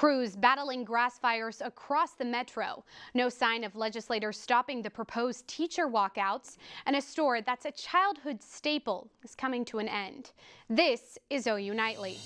Crews battling grass fires across the metro. No sign of legislators stopping the proposed teacher walkouts, and a store that's a childhood staple is coming to an end. This is OU Nightly.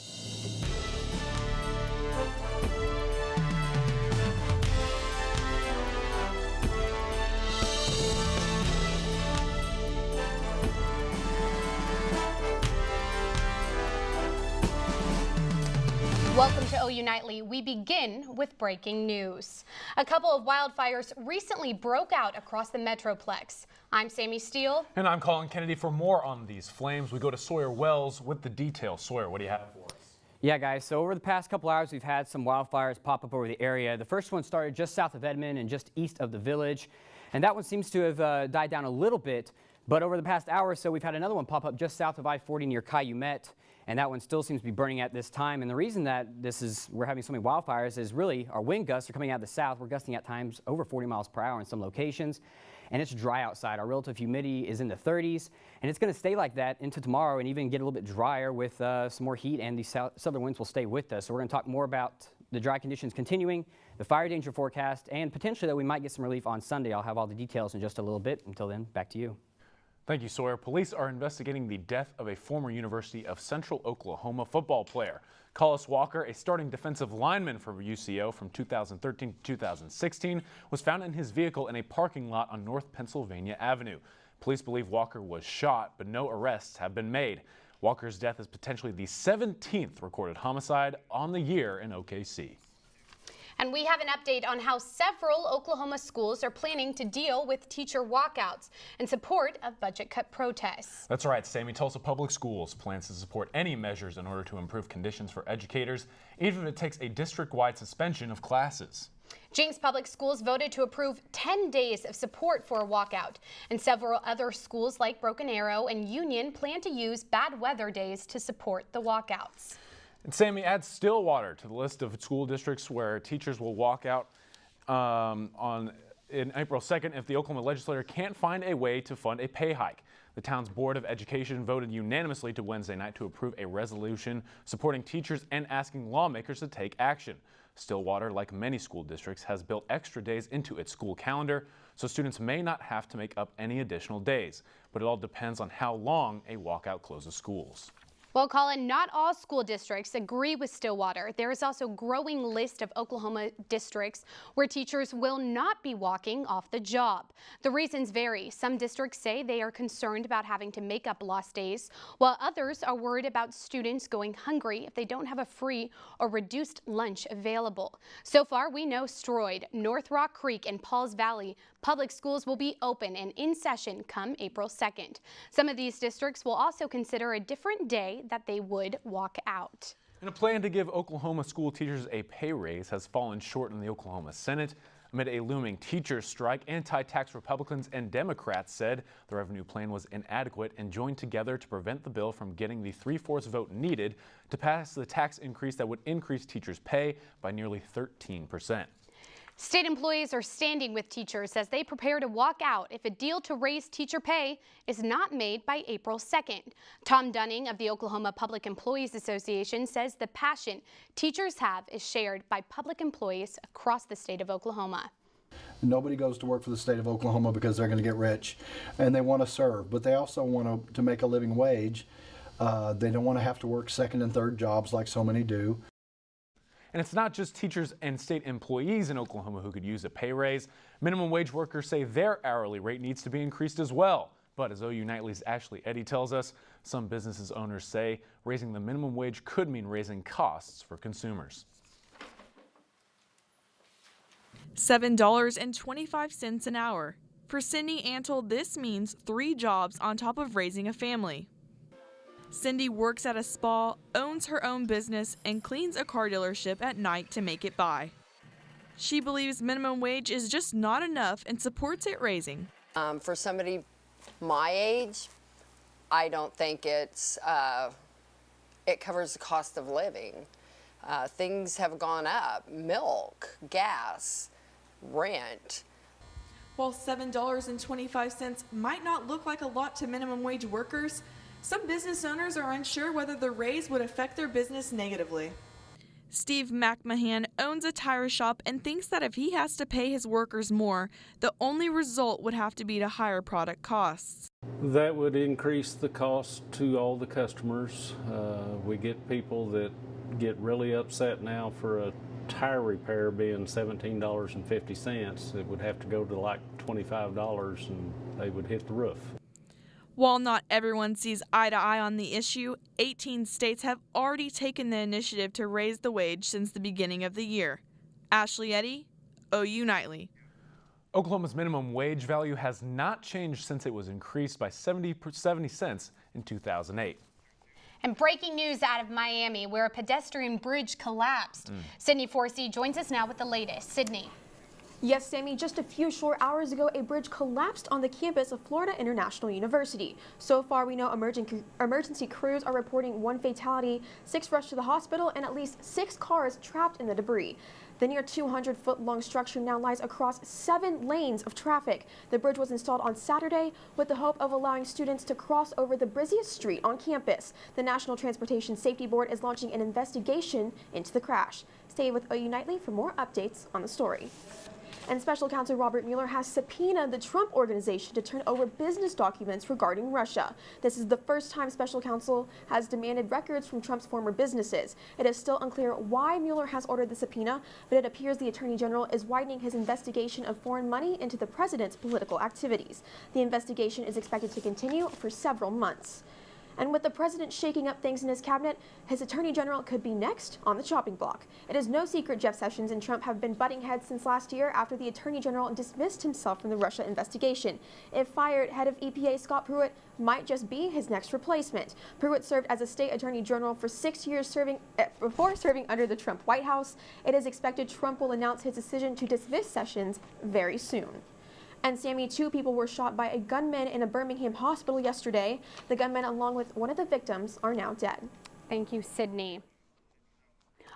Welcome to OU Nightly. We begin with breaking news. A couple of wildfires recently broke out across the Metroplex. I'm Sammi Steele. And I'm Collin Kennedy. For more on these flames, we go to Sawyer Wells with the details. Sawyer, what do you have for us? Yeah, guys, so over the past couple hours, we've had some wildfires pop up over the area. The first one started just south of Edmond and just east of the village. And that one seems to have died down a little bit. But over the past hour or so, we've had another one pop up just south of I-40 near Calumet. And that one still seems to be burning at this time. And the reason that we're having so many wildfires is really our wind gusts are coming out of the south. We're gusting at times over 40 miles per hour in some locations. And it's dry outside. Our relative humidity is in the 30s. And it's going to stay like that into tomorrow and even get a little bit drier with some more heat. And these southern winds will stay with us. So we're going to talk more about the dry conditions continuing, the fire danger forecast, and potentially that we might get some relief on Sunday. I'll have all the details in just a little bit. Until then, back to you. Thank you, Sawyer. Police are investigating the death of a former University of Central Oklahoma football player. Collis Walker, a starting defensive lineman for UCO from 2013 to 2016, was found in his vehicle in a parking lot on North Pennsylvania Avenue. Police believe Walker was shot, but no arrests have been made. Walker's death is potentially the 17th recorded homicide on the year in OKC. And we have an update on how several Oklahoma schools are planning to deal with teacher walkouts in support of budget cut protests. That's right, Sammi. Tulsa Public Schools plans to support any measures in order to improve conditions for educators, even if it takes a district-wide suspension of classes. Jenks Public Schools voted to approve 10 days of support for a walkout, and several other schools like Broken Arrow and Union plan to use bad weather days to support the walkouts. And Sammi, adds Stillwater to the list of school districts where teachers will walk out in April 2nd if the Oklahoma legislature can't find a way to fund a pay hike. The town's Board of Education voted unanimously to Wednesday night to approve a resolution supporting teachers and asking lawmakers to take action. Stillwater, like many school districts, has built extra days into its school calendar, so students may not have to make up any additional days. But it all depends on how long a walkout closes schools. Well, Collin, not all school districts agree with Stillwater. There is also a growing list of Oklahoma districts where teachers will not be walking off the job. The reasons vary. Some districts say they are concerned about having to make up lost days, while others are worried about students going hungry if they don't have a free or reduced lunch available. So far, we know Stroyd, North Rock Creek, and Pauls Valley public schools will be open and in session come April 2nd. Some of these districts will also consider a different day that they would walk out. And a plan to give Oklahoma school teachers a pay raise has fallen short in the Oklahoma Senate. Amid a looming teachers strike, anti-tax Republicans and Democrats said the revenue plan was inadequate and joined together to prevent the bill from getting the 3/4 vote needed to pass the tax increase that would increase teachers' pay by nearly 13%. State employees are standing with teachers as they prepare to walk out if a deal to raise teacher pay is not made by April 2nd. Tom Dunning of the Oklahoma Public Employees Association says the passion teachers have is shared by public employees across the state of Oklahoma. Nobody goes to work for the state of Oklahoma because they're going to get rich, and they want to serve, but they also want to make a living wage. They don't want to have to work second and third jobs like so many do. And it's not just teachers and state employees in Oklahoma who could use a pay raise. Minimum wage workers say their hourly rate needs to be increased as well. But as OU Nightly's Eddy tells us, some businesses owners say raising the minimum wage could mean raising costs for consumers. $7.25 an hour. For Cindy Antle, this means 3 jobs on top of raising a family. Cindy works at a spa, owns her own business, and cleans a car dealership at night to make it by. She believes minimum wage is just not enough and supports it raising. For somebody my age, I don't think it covers the cost of living. Things have gone up: milk, gas, rent. While $7.25 might not look like a lot to minimum wage workers, some business owners are unsure whether the raise would affect their business negatively. Steve McMahon owns a tire shop and thinks that if he has to pay his workers more, the only result would have to be to higher product costs. That would increase the cost to all the customers. We get people that get really upset now for a tire repair being $17.50. It would have to go to like $25 and they would hit the roof. While not everyone sees eye to eye on the issue, 18 states have already taken the initiative to raise the wage since the beginning of the year. Ashley Eddy, OU Nightly. Oklahoma's minimum wage value has not changed since it was increased by 70 cents in 2008. And breaking news out of Miami, where a pedestrian bridge collapsed. Sydney Forsee joins us now with the latest. Sydney. Yes, Sammy, just a few short hours ago, a bridge collapsed on the campus of Florida International University. So far, we know emergency crews are reporting 1 fatality, 6 rushed to the hospital, and at least 6 cars trapped in the debris. The near 200-foot-long structure now lies across 7 lanes of traffic. The bridge was installed on Saturday with the hope of allowing students to cross over the busiest street on campus. The National Transportation Safety Board is launching an investigation into the crash. Stay with OU Nightly for more updates on the story. And Special Counsel Robert Mueller has subpoenaed the Trump Organization to turn over business documents regarding Russia. This is the first time Special Counsel has demanded records from Trump's former businesses. It is still unclear why Mueller has ordered the subpoena, but it appears the Attorney General is widening his investigation of foreign money into the president's political activities. The investigation is expected to continue for several months. And with the president shaking up things in his cabinet, his attorney general could be next on the chopping block. It is no secret Jeff Sessions and Trump have been butting heads since last year after the attorney general dismissed himself from the Russia investigation. If fired, head of EPA Scott Pruitt might just be his next replacement. Pruitt served as a state attorney general for 6 years before serving under the Trump White House. It is expected Trump will announce his decision to dismiss Sessions very soon. And Sammy, 2 people were shot by a gunman in a Birmingham hospital yesterday. The gunman, along with one of the victims, are now dead. Thank you, Sydney.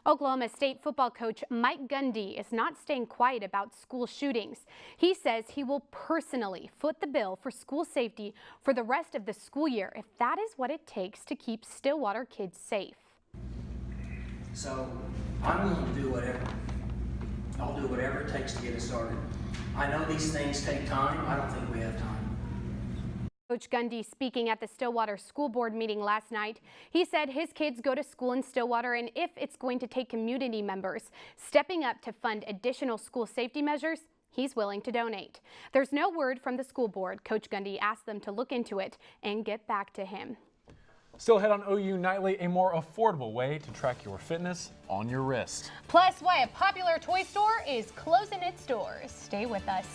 Oklahoma State football coach Mike Gundy is not staying quiet about school shootings. He says he will personally foot the bill for school safety for the rest of the school year if that is what it takes to keep Stillwater kids safe. So I'm willing to do whatever. I'll do whatever it takes to get it started. I know these things take time. I don't think we have time. Coach Gundy speaking at the Stillwater School Board meeting last night. He said his kids go to school in Stillwater, and if it's going to take community members stepping up to fund additional school safety measures, he's willing to donate. There's no word from the school board. Coach Gundy asked them to look into it and get back to him. Still ahead on OU Nightly, a more affordable way to track your fitness on your wrist. Plus, why a popular toy store is closing its doors. Stay with us.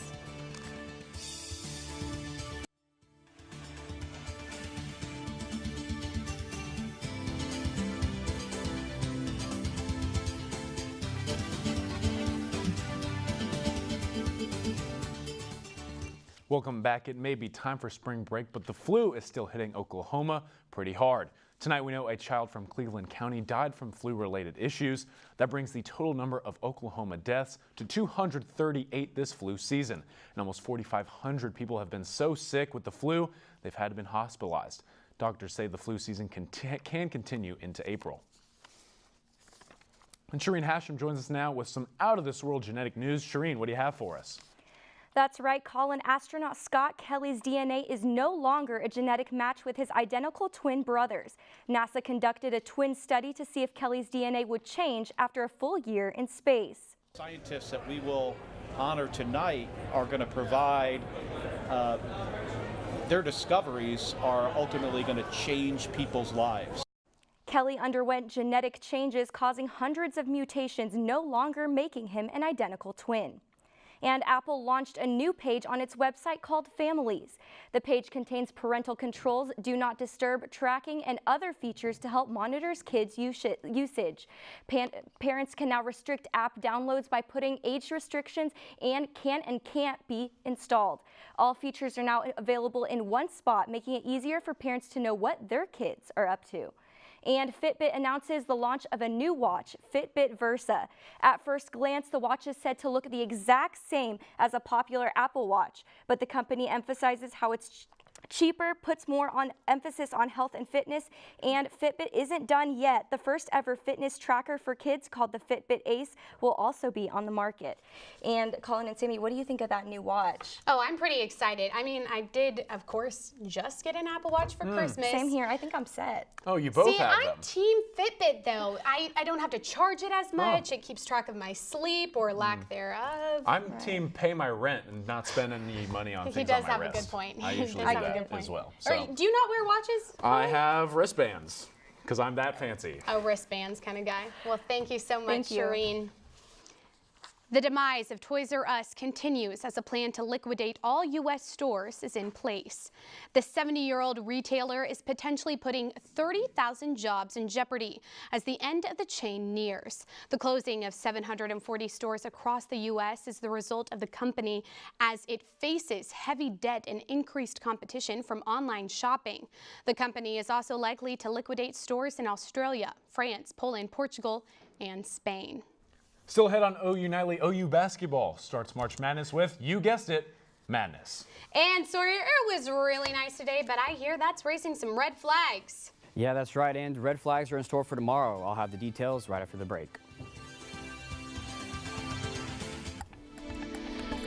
Welcome back. It may be time for spring break, but the flu is still hitting Oklahoma pretty hard. Tonight, we know a child from Cleveland County died from flu-related issues. That brings the total number of Oklahoma deaths to 238 this flu season. And almost 4,500 people have been so sick with the flu, they've had to be hospitalized. Doctors say the flu season can continue into April. And Shereen Hashem joins us now with some out-of-this-world genetic news. Shereen, what do you have for us? That's right, Collin. Astronaut Scott Kelly's DNA is no longer a genetic match with his identical twin brothers. NASA conducted a twin study to see if Kelly's DNA would change after a full year in space. Scientists that we will honor tonight are going to provide their discoveries are ultimately going to change people's lives. Kelly underwent genetic changes causing hundreds of mutations, no longer making him an identical twin. And Apple launched a new page on its website called Families. The page contains parental controls, do not disturb, tracking, and other features to help monitor kids' usage. Parents can now restrict app downloads by putting age restrictions and can and can't be installed. All features are now available in one spot, making it easier for parents to know what their kids are up to. And Fitbit announces the launch of a new watch, Fitbit Versa. At first glance, the watch is said to look the exact same as a popular Apple Watch, but the company emphasizes how it's cheaper, puts more on emphasis on health and fitness, and Fitbit isn't done yet. The first ever fitness tracker for kids called the Fitbit Ace will also be on the market. And Collin and Sammi, what do you think of that new watch? Oh, I'm pretty excited. I mean, I did, of course, just get an Apple Watch for Christmas. Same here. I think I'm set. Oh, you both have them. I'm team Fitbit, though. I don't have to charge it as much. It keeps track of my sleep or lack thereof. I'm team pay my rent and not spend any money on things on my wrist. He does have a good point. I usually do that as well. So. Do you not wear watches? I have wristbands because I'm that fancy. A wristbands kind of guy. Well, thank you so much, Thank you. Shereen. The demise of Toys R Us continues as a plan to liquidate all U.S. stores is in place. The 70-year-old retailer is potentially putting 30,000 jobs in jeopardy as the end of the chain nears. The closing of 740 stores across the U.S. is the result of the company as it faces heavy debt and increased competition from online shopping. The company is also likely to liquidate stores in Australia, France, Poland, Portugal, and Spain. Still ahead on OU Nightly, OU basketball starts March Madness with, you guessed it, madness. And Sawyer, it was really nice today, but I hear that's raising some red flags. Yeah, that's right, and red flags are in store for tomorrow. I'll have the details right after the break.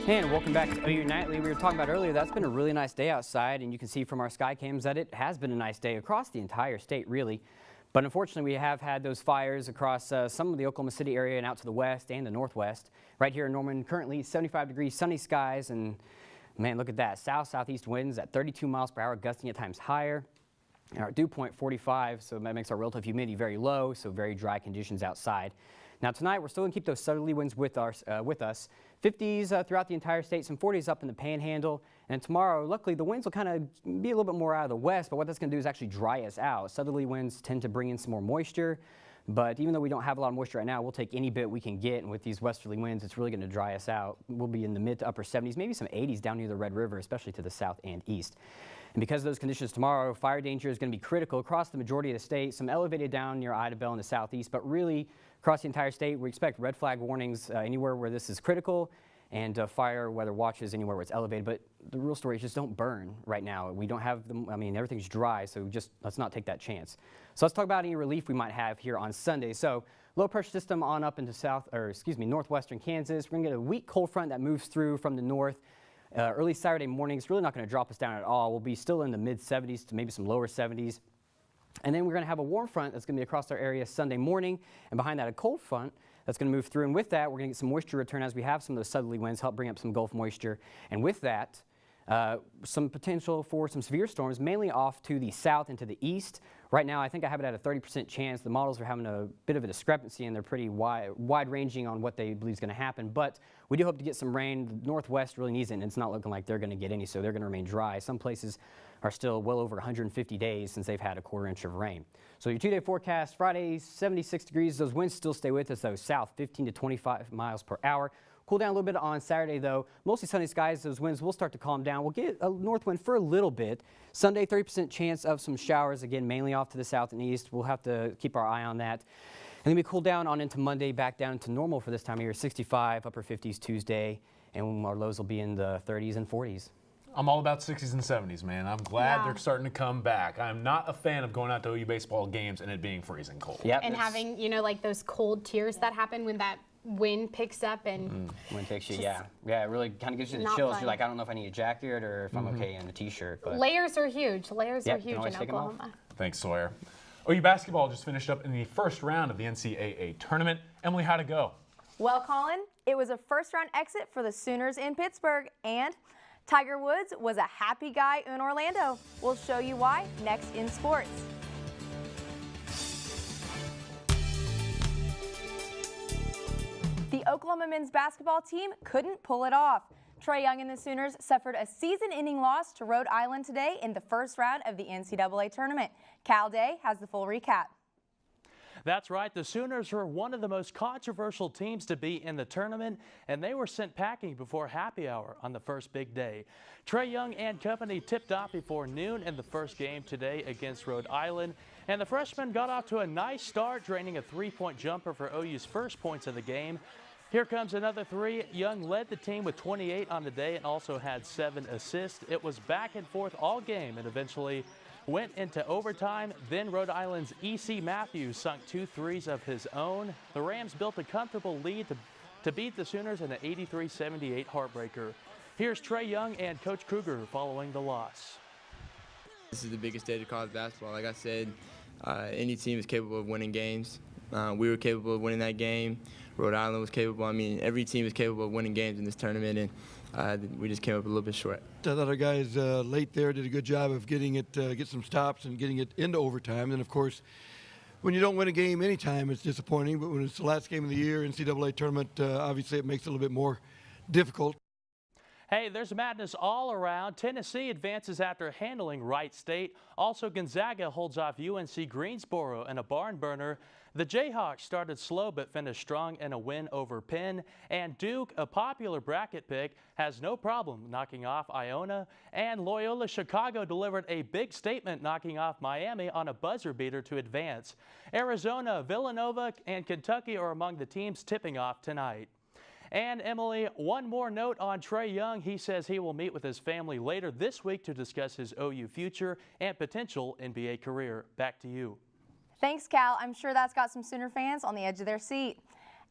And welcome back to OU Nightly. We were talking about earlier, that's been a really nice day outside, and you can see from our sky cams that it has been a nice day across the entire state, really. But unfortunately, we have had those fires across some of the Oklahoma City area and out to the west and the northwest. Right here in Norman, currently 75 degrees, sunny skies, and man, look at that. South-southeast winds at 32 miles per hour, gusting at times higher. And our dew point 45, so that makes our relative humidity very low, so very dry conditions outside. Now tonight, we're still going to keep those southerly winds with us. 50s throughout the entire state, some 40s up in the panhandle. And tomorrow, luckily, the winds will kind of be a little bit more out of the west, but what that's going to do is actually dry us out. Southerly winds tend to bring in some more moisture, but even though we don't have a lot of moisture right now, we'll take any bit we can get, and with these westerly winds, it's really going to dry us out. We'll be in the mid to upper 70s, maybe some 80s down near the Red River, especially to the south and east. And because of those conditions tomorrow, fire danger is going to be critical across the majority of the state, some elevated down near Idabel in the southeast, but really across the entire state, we expect red flag warnings anywhere where this is critical, and fire weather watches anywhere where it's elevated. But the real story is just don't burn right now. We don't have them, I mean, everything's dry, so just let's not take that chance. So let's talk about any relief we might have here on Sunday. So low pressure system on up into northwestern Kansas. We're gonna get a weak cold front that moves through from the north. Early Saturday morning, it's really not gonna drop us down at all. We'll be still in the mid 70s to maybe some lower 70s. And then we're going to have a warm front that's going to be across our area Sunday morning, and behind that a cold front that's going to move through. And with that, we're going to get some moisture return as we have some of those southerly winds help bring up some Gulf moisture. And with that, some potential for some severe storms, mainly off to the south and to the east. Right now, I think I have it at a 30% chance. The models are having a bit of a discrepancy, and they're pretty wide-ranging on what they believe is going to happen. But we do hope to get some rain. The northwest really needs it, and it's not looking like they're going to get any, so they're going to remain dry. Some places are still well over 150 days since they've had a quarter inch of rain. So your two-day forecast, Friday, 76 degrees. Those winds still stay with us, though, south 15 to 25 miles per hour. Cool down a little bit on Saturday, though. Mostly sunny skies. Those winds will start to calm down. We'll get a north wind for a little bit. Sunday, 30% chance of some showers, again, mainly off to the south and east. We'll have to keep our eye on that. And then we cool down on into Monday, back down to normal for this time of year, 65, upper 50s Tuesday, and our lows will be in the 30s and 40s. I'm all about 60s and 70s, man. I'm glad they're starting to come back. I'm not a fan of going out to OU baseball games and it being freezing cold. Yep, and having, you know, like those cold tears that happen when that wind picks up and wind takes you, yeah, it really kind of gives you the not chills. fun. You're like, I don't know if I need a jacket or if I'm okay in a t-shirt. But layers are huge. Layers are you huge can always in take 'em off. Oklahoma. Thanks, Sawyer. OU basketball just finished up in the first round of the NCAA tournament. Emily, how'd it go? Well, Collin, it was a first-round exit for the Sooners in Pittsburgh, and Tiger Woods was a happy guy in Orlando. We'll show you why next in sports. The Oklahoma men's basketball team couldn't pull it off. Trae Young and the Sooners suffered a season-ending loss to Rhode Island today in the first round of the NCAA tournament. Cal Day has the full recap. That's right. The Sooners are one of the most controversial teams to be in the tournament, and they were sent packing before happy hour on the first big day. Trae Young and company tipped off before noon in the first game today against Rhode Island, and the freshmen got off to a nice start, draining a three-point jumper for OU's first points of the game. Here comes another three. Young led the team with 28 on the day and also had 7 assists. It was back and forth all game and eventually went into overtime. Then Rhode Island's E.C. Matthews sunk 2 threes of his own. The Rams built a comfortable lead to beat the Sooners in an 83-78 heartbreaker. Here's Trae Young and Coach Kruger following the loss. This is the biggest day to college basketball. Like I said, any team is capable of winning games. We were capable of winning that game. Rhode Island was capable. I mean, every team is capable of winning games in this tournament, and we just came up a little bit short. I thought our guys late there did a good job of getting it, get some stops and getting it into overtime. And of course, when you don't win a game anytime, it's disappointing. But when it's the last game of the year, NCAA tournament, obviously it makes it a little bit more difficult. Hey, there's madness all around. Tennessee advances after handling Wright State. Also, Gonzaga holds off UNC Greensboro in a barn burner. The Jayhawks started slow but finished strong in a win over Penn. And Duke, a popular bracket pick, has no problem knocking off Iona. And Loyola Chicago delivered a big statement, knocking off Miami on a buzzer beater to advance. Arizona, Villanova, and Kentucky are among the teams tipping off tonight. And Emily, one more note on Trae Young. He says he will meet with his family later this week to discuss his OU future and potential NBA career. Back to you. Thanks, Cal. I'm sure that's got some Sooner fans on the edge of their seat.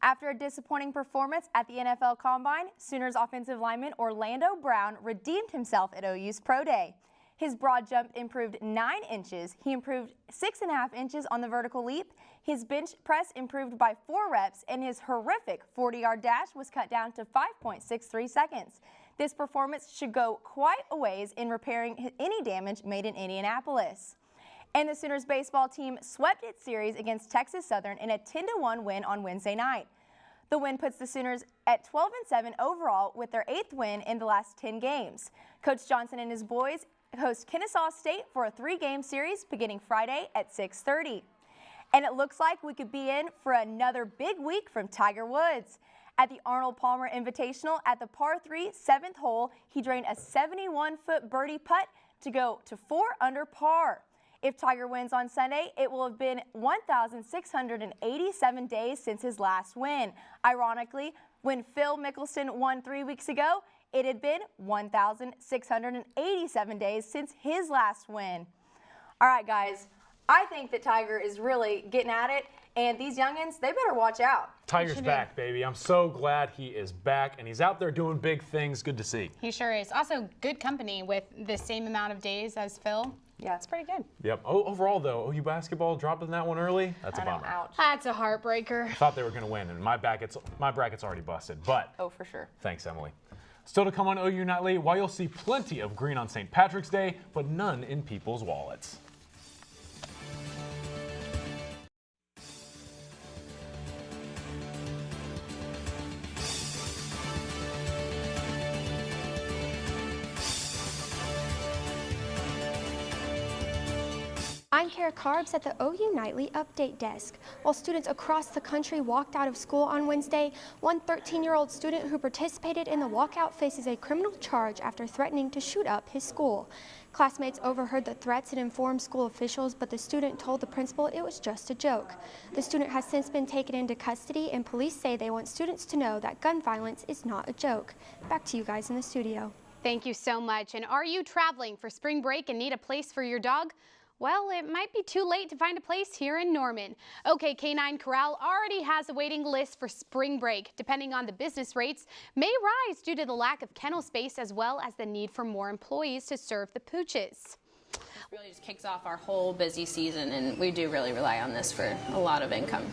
After a disappointing performance at the NFL Combine, Sooners offensive lineman Orlando Brown redeemed himself at OU's Pro Day. His broad jump improved 9 inches. He improved 6.5 inches on the vertical leap. His bench press improved by 4 reps, and his horrific 40-yard dash was cut down to 5.63 seconds. This performance should go quite a ways in repairing any damage made in Indianapolis. And the Sooners baseball team swept its series against Texas Southern in a 10-1 win on Wednesday night. The win puts the Sooners at 12-7 overall with their 8th win in the last 10 games. Coach Johnson and his boys host Kennesaw State for a 3-game series beginning Friday at 6:30. And it looks like we could be in for another big week from Tiger Woods. At the Arnold Palmer Invitational at the par 3 7th hole, he drained a 71-foot birdie putt to go to 4 under par. If Tiger wins on Sunday, it will have been 1,687 days since his last win. Ironically, when Phil Mickelson won 3 weeks ago, it had been 1,687 days since his last win. All right, guys, I think that Tiger is really getting at it, and these youngins, they better watch out. Tiger's back, baby. I'm so glad he is back, and he's out there doing big things. Good to see. He sure is. Also, good company with the same amount of days as Phil. Yeah, it's pretty good. Yep. Overall, though, OU basketball dropping that one early. That's a bummer. Ouch. That's a heartbreaker. I thought they were going to win, and my bracket's already busted. But oh, for sure. Thanks, Emily. Still to come on OU Nightly, while you'll see plenty of green on St. Patrick's Day, but none in people's wallets. I'm Karbs at the OU Nightly Update Desk. While students across the country walked out of school on Wednesday, one 13-year-old student who participated in the walkout faces a criminal charge after threatening to shoot up his school. Classmates overheard the threats and informed school officials, but the student told the principal it was just a joke. The student has since been taken into custody, and police say they want students to know that gun violence is not a joke. Back to you guys in the studio. Thank you so much. And are you traveling for spring break and need a place for your dog? Well, it might be too late to find a place here in Norman. OK Canine Corral already has a waiting list for spring break. Depending on the business rates, may rise due to the lack of kennel space as well as the need for more employees to serve the pooches. This really just kicks off our whole busy season, and we do really rely on this for a lot of income.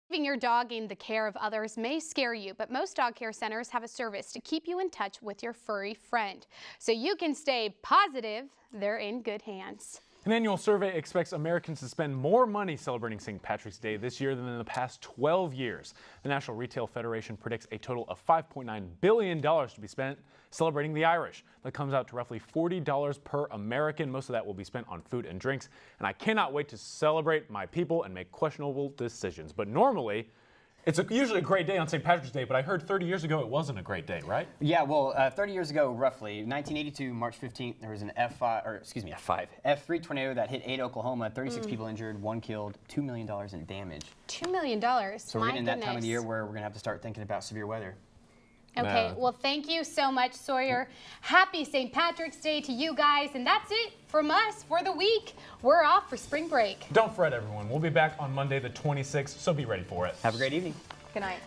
Leaving your dog in the care of others may scare you, but most dog care centers have a service to keep you in touch with your furry friend. So you can stay positive, they're in good hands. An annual survey expects Americans to spend more money celebrating St. Patrick's Day this year than in the past 12 years. The National Retail Federation predicts a total of $5.9 billion to be spent celebrating the Irish. That comes out to roughly $40 per American. Most of that will be spent on food and drinks. And I cannot wait to celebrate my people and make questionable decisions. But normally, It's usually a great day on St. Patrick's Day, but I heard 30 years ago it wasn't a great day, right? Yeah, well, 30 years ago, roughly, 1982, March 15th, there was an F3 tornado that hit Ada, Oklahoma. 36 people injured, 1 killed, $2 million in damage. $2 million. So we're getting in that time of the year where we're going to have to start thinking about severe weather. Okay, well, thank you so much, Sawyer. Happy St. Patrick's Day to you guys, and that's it from us for the week. We're off for spring break. Don't fret, everyone. We'll be back on Monday the 26th, so be ready for it. Have a great evening. Good night.